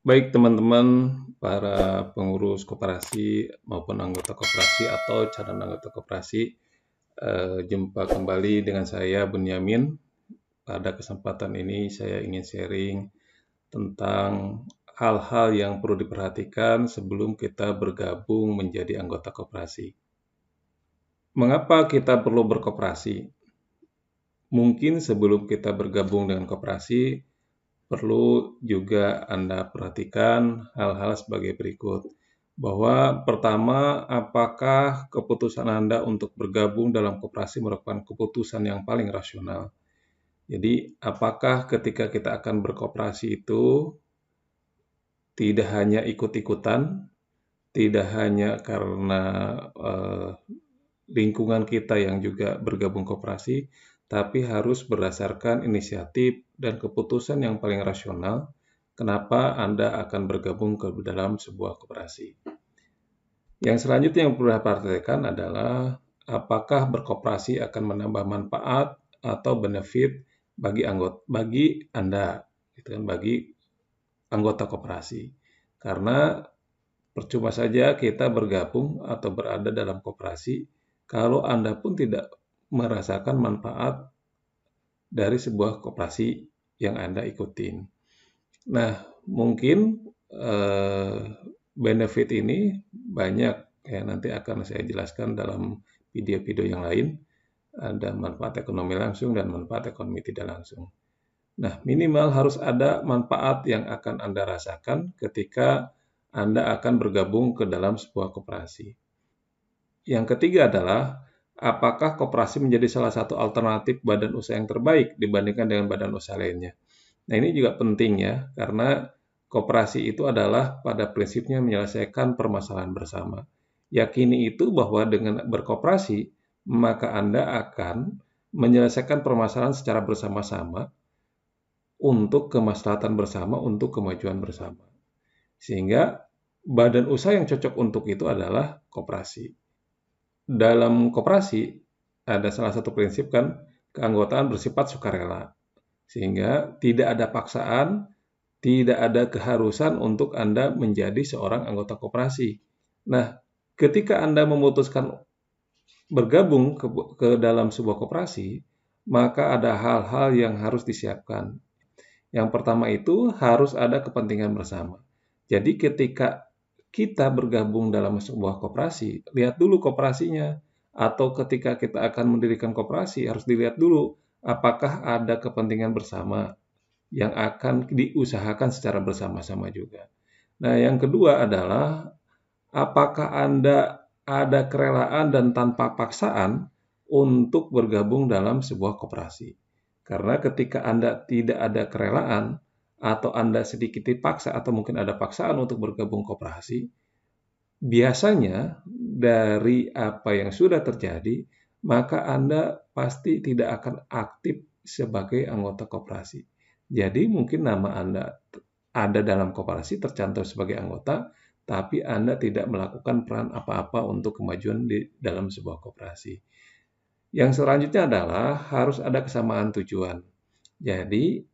Baik teman-teman, para pengurus koperasi maupun anggota koperasi atau calon anggota koperasi, jumpa kembali dengan saya Bunyamin. Pada kesempatan ini saya ingin sharing tentang hal-hal yang perlu diperhatikan sebelum kita bergabung menjadi anggota koperasi. Mengapa kita perlu berkoperasi? Mungkin sebelum kita bergabung dengan koperasi, perlu juga Anda perhatikan hal-hal sebagai berikut. Bahwa pertama, apakah keputusan Anda untuk bergabung dalam koperasi merupakan keputusan yang paling rasional? Jadi, apakah ketika kita akan berkoperasi itu tidak hanya ikut-ikutan, tidak hanya karena eh, lingkungan kita yang juga bergabung koperasi, tapi harus berdasarkan inisiatif dan keputusan yang paling rasional kenapa Anda akan bergabung ke dalam sebuah koperasi. Yang selanjutnya yang perlu diperhatikan adalah apakah berkoperasi akan menambah manfaat atau benefit bagi Anda, gitu kan, bagi anggota koperasi. Karena percuma saja kita bergabung atau berada dalam koperasi kalau Anda pun tidak merasakan manfaat dari sebuah koperasi yang Anda ikutin. Nah, mungkin eh, benefit ini banyak ya, nanti akan saya jelaskan dalam video-video yang lain. Ada manfaat ekonomi langsung dan manfaat ekonomi tidak langsung. Nah, minimal harus ada manfaat yang akan Anda rasakan ketika Anda akan bergabung ke dalam sebuah koperasi. Yang ketiga adalah, apakah koperasi menjadi salah satu alternatif badan usaha yang terbaik dibandingkan dengan badan usaha lainnya? Nah, ini juga penting ya, karena koperasi itu adalah pada prinsipnya menyelesaikan permasalahan bersama. Yakini itu bahwa dengan berkoperasi, maka Anda akan menyelesaikan permasalahan secara bersama-sama untuk kemaslahatan bersama, untuk kemajuan bersama. Sehingga badan usaha yang cocok untuk itu adalah koperasi. Dalam koperasi ada salah satu prinsip kan, keanggotaan bersifat sukarela. Sehingga tidak ada paksaan, tidak ada keharusan untuk Anda menjadi seorang anggota koperasi. Nah, ketika Anda memutuskan bergabung ke dalam sebuah koperasi, maka ada hal-hal yang harus disiapkan. Yang pertama itu harus ada kepentingan bersama. Jadi ketika kita bergabung dalam sebuah koperasi, lihat dulu koperasinya. Atau ketika kita akan mendirikan koperasi, harus dilihat dulu apakah ada kepentingan bersama yang akan diusahakan secara bersama-sama juga. Nah, yang kedua adalah apakah Anda ada kerelaan dan tanpa paksaan untuk bergabung dalam sebuah koperasi. Karena ketika Anda tidak ada kerelaan atau Anda sedikit dipaksa atau mungkin ada paksaan untuk bergabung koperasi, biasanya dari apa yang sudah terjadi, maka Anda pasti tidak akan aktif sebagai anggota koperasi. Jadi mungkin nama Anda ada dalam koperasi tercantum sebagai anggota, tapi Anda tidak melakukan peran apa-apa untuk kemajuan di dalam sebuah koperasi. Yang selanjutnya adalah harus ada kesamaan tujuan. Jadi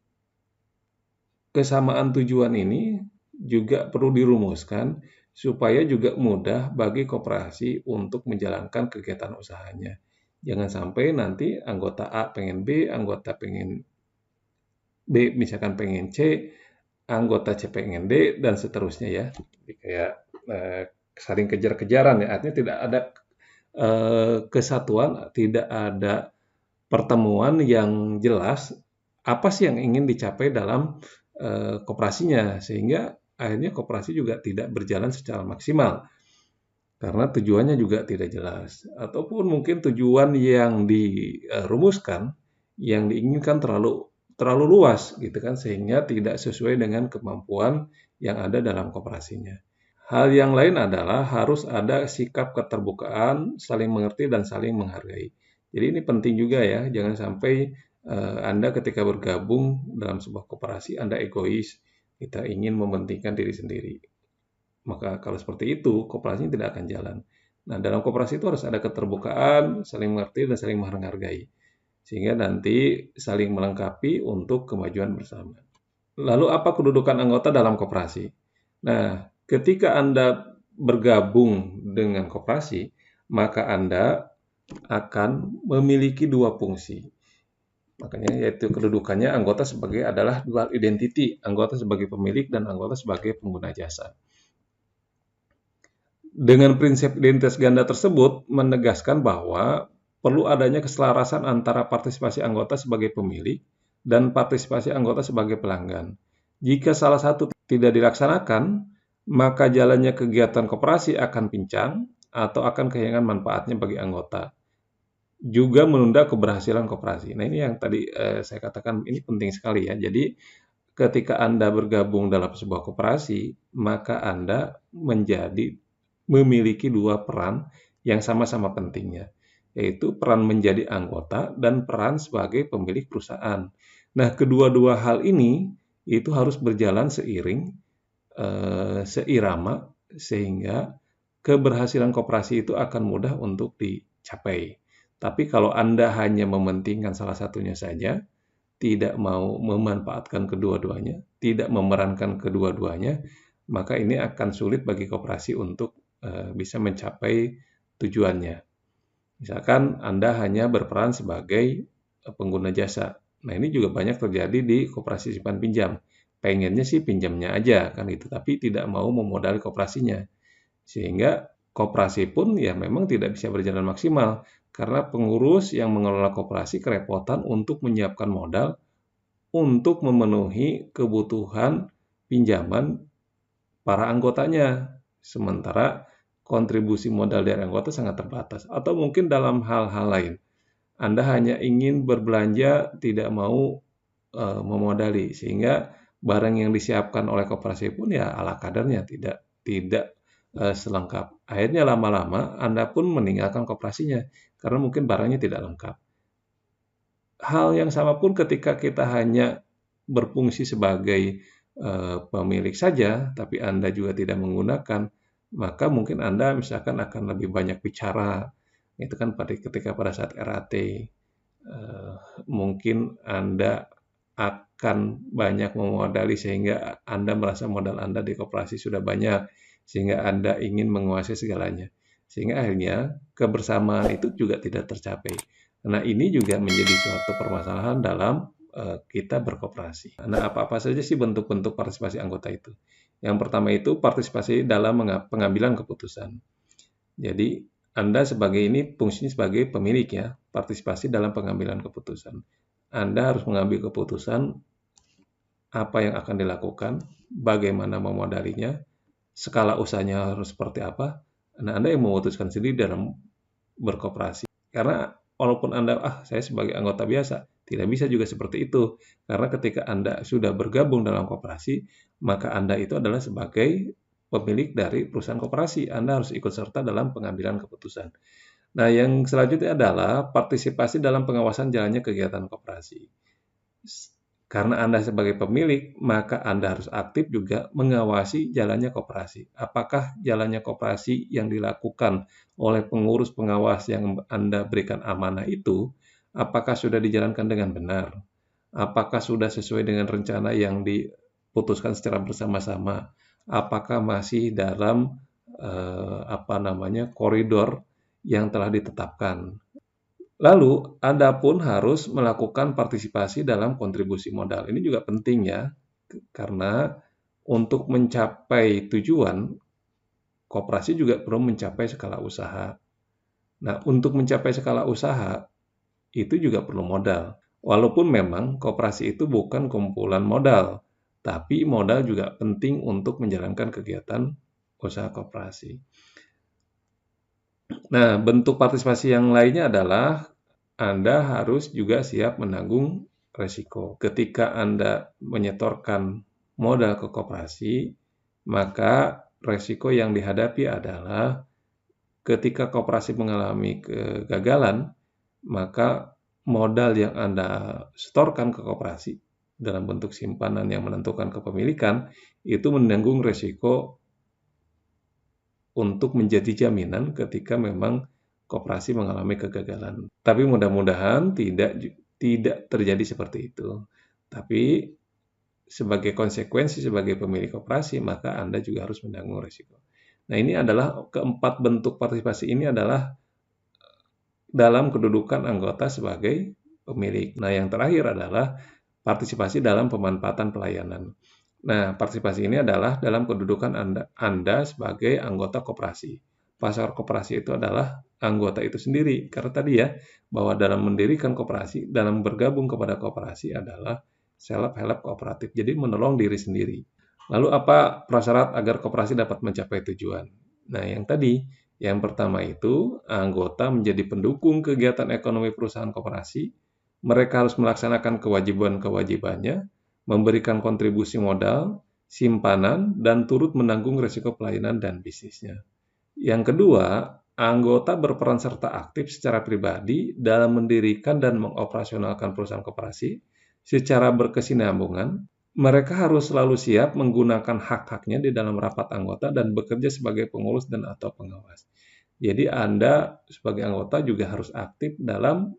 kesamaan tujuan ini juga perlu dirumuskan supaya juga mudah bagi koperasi untuk menjalankan kegiatan usahanya. Jangan sampai nanti anggota A pengen B, anggota pengen B misalkan pengen C, anggota C pengen D, dan seterusnya ya. Jadi kayak saling kejar-kejaran ya, artinya tidak ada kesatuan, tidak ada pertemuan yang jelas apa sih yang ingin dicapai dalam koperasinya, sehingga akhirnya koperasi juga tidak berjalan secara maksimal karena tujuannya juga tidak jelas, ataupun mungkin tujuan yang dirumuskan yang diinginkan terlalu terlalu luas gitu kan, sehingga tidak sesuai dengan kemampuan yang ada dalam koperasinya. Hal yang lain adalah harus ada sikap keterbukaan, saling mengerti dan saling menghargai. Jadi ini penting juga ya, jangan sampai Anda ketika bergabung dalam sebuah koperasi Anda egois, kita ingin mementingkan diri sendiri. Maka kalau seperti itu, koperasinya tidak akan jalan. Nah, dalam koperasi itu harus ada keterbukaan, saling mengerti dan saling menghargai. Sehingga nanti saling melengkapi untuk kemajuan bersama. Lalu apa kedudukan anggota dalam koperasi? Nah, ketika Anda bergabung dengan koperasi, maka Anda akan memiliki dua fungsi. Makanya yaitu kedudukannya anggota sebagai adalah dual identity, anggota sebagai pemilik dan anggota sebagai pengguna jasa. Dengan prinsip identitas ganda tersebut menegaskan bahwa perlu adanya keselarasan antara partisipasi anggota sebagai pemilik dan partisipasi anggota sebagai pelanggan. Jika salah satu tidak dilaksanakan, maka jalannya kegiatan koperasi akan pincang atau akan kehilangan manfaatnya bagi anggota. Juga menunda keberhasilan koperasi. Nah, ini yang tadi saya katakan ini penting sekali ya. Jadi ketika Anda bergabung dalam sebuah koperasi, maka Anda memiliki dua peran yang sama-sama pentingnya, yaitu peran menjadi anggota dan peran sebagai pemilik perusahaan. Nah, kedua-dua hal ini itu harus berjalan seirama, sehingga keberhasilan koperasi itu akan mudah untuk dicapai. Tapi kalau Anda hanya mementingkan salah satunya saja, tidak mau memanfaatkan kedua-duanya, tidak memerankan kedua-duanya, maka ini akan sulit bagi koperasi untuk bisa mencapai tujuannya. Misalkan Anda hanya berperan sebagai pengguna jasa. Nah, ini juga banyak terjadi di koperasi simpan pinjam. Pengennya sih pinjamnya aja kan itu, tapi tidak mau memodali koperasinya. Sehingga koperasi pun ya memang tidak bisa berjalan maksimal karena pengurus yang mengelola koperasi kerepotan untuk menyiapkan modal untuk memenuhi kebutuhan pinjaman para anggotanya. Sementara kontribusi modal dari anggota sangat terbatas. Atau mungkin dalam hal-hal lain. Anda hanya ingin berbelanja, tidak mau memodali. Sehingga barang yang disiapkan oleh koperasi pun ya ala kadarnya, tidak selengkap. Akhirnya lama-lama Anda pun meninggalkan koperasinya. Karena mungkin barangnya tidak lengkap. Hal yang sama pun ketika kita hanya berfungsi sebagai pemilik saja, tapi Anda juga tidak menggunakan, maka mungkin Anda misalkan akan lebih banyak bicara. Itu kan ketika pada saat RAT, mungkin Anda akan banyak memodali sehingga Anda merasa modal Anda di koperasi sudah banyak, sehingga Anda ingin menguasai segalanya. Sehingga akhirnya kebersamaan itu juga tidak tercapai. Nah, ini juga menjadi suatu permasalahan dalam kita berkoperasi. Nah, apa-apa saja sih bentuk-bentuk partisipasi anggota itu? Yang pertama itu partisipasi dalam pengambilan keputusan. Jadi, Anda sebagai ini fungsinya sebagai pemilik ya, partisipasi dalam pengambilan keputusan. Anda harus mengambil keputusan apa yang akan dilakukan, bagaimana memodalinya, skala usahanya harus seperti apa. Nah, Anda yang memutuskan sendiri dalam berkoperasi. Karena walaupun Anda, saya sebagai anggota biasa, tidak bisa juga seperti itu. Karena ketika Anda sudah bergabung dalam koperasi, maka Anda itu adalah sebagai pemilik dari perusahaan koperasi. Anda harus ikut serta dalam pengambilan keputusan. Nah, yang selanjutnya adalah partisipasi dalam pengawasan jalannya kegiatan koperasi. Karena Anda sebagai pemilik, maka Anda harus aktif juga mengawasi jalannya koperasi. Apakah jalannya koperasi yang dilakukan oleh pengurus pengawas yang Anda berikan amanah itu, apakah sudah dijalankan dengan benar? Apakah sudah sesuai dengan rencana yang diputuskan secara bersama-sama? Apakah masih dalam koridor yang telah ditetapkan? Lalu, Anda pun harus melakukan partisipasi dalam kontribusi modal. Ini juga penting ya, karena untuk mencapai tujuan, koperasi juga perlu mencapai skala usaha. Nah, untuk mencapai skala usaha, itu juga perlu modal. Walaupun memang koperasi itu bukan kumpulan modal, tapi modal juga penting untuk menjalankan kegiatan usaha koperasi. Nah, bentuk partisipasi yang lainnya adalah Anda harus juga siap menanggung resiko. Ketika Anda menyetorkan modal ke koperasi, maka resiko yang dihadapi adalah ketika koperasi mengalami kegagalan, maka modal yang Anda setorkan ke koperasi dalam bentuk simpanan yang menentukan kepemilikan, itu menanggung resiko untuk menjadi jaminan ketika memang koperasi mengalami kegagalan. Tapi mudah-mudahan tidak terjadi seperti itu. Tapi sebagai konsekuensi sebagai pemilik koperasi, maka Anda juga harus menanggung risiko. Nah, ini adalah keempat bentuk partisipasi ini adalah dalam kedudukan anggota sebagai pemilik. Nah, yang terakhir adalah partisipasi dalam pemanfaatan pelayanan. Nah, partisipasi ini adalah dalam kedudukan Anda sebagai anggota koperasi. Pasar koperasi itu adalah anggota itu sendiri. Karena tadi ya, bahwa dalam mendirikan koperasi, dalam bergabung kepada koperasi adalah self-help kooperatif. Jadi menolong diri sendiri. Lalu apa prasyarat agar koperasi dapat mencapai tujuan? Nah, yang pertama itu anggota menjadi pendukung kegiatan ekonomi perusahaan koperasi. Mereka harus melaksanakan kewajiban-kewajibannya, memberikan kontribusi modal, simpanan, dan turut menanggung risiko pelayanan dan bisnisnya. Yang kedua, anggota berperan serta aktif secara pribadi dalam mendirikan dan mengoperasionalkan perusahaan koperasi secara berkesinambungan. Mereka harus selalu siap menggunakan hak-haknya di dalam rapat anggota dan bekerja sebagai pengurus dan atau pengawas. Jadi Anda sebagai anggota juga harus aktif dalam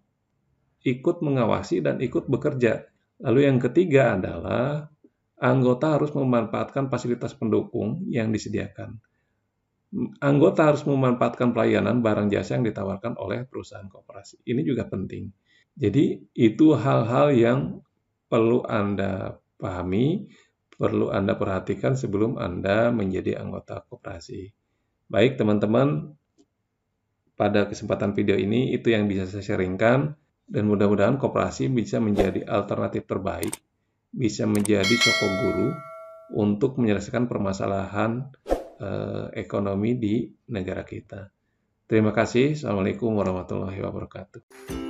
ikut mengawasi dan ikut bekerja. Lalu yang ketiga adalah anggota harus memanfaatkan fasilitas pendukung yang disediakan. Anggota harus memanfaatkan pelayanan barang jasa yang ditawarkan oleh perusahaan koperasi. Ini juga penting. Jadi itu hal-hal yang perlu Anda pahami, perlu Anda perhatikan sebelum Anda menjadi anggota koperasi. Baik teman-teman, pada kesempatan video ini itu yang bisa saya sharingkan, dan mudah-mudahan koperasi bisa menjadi alternatif terbaik, bisa menjadi sosok guru untuk menyelesaikan permasalahan ekonomi di negara kita. Terima kasih. Assalamualaikum warahmatullahi wabarakatuh.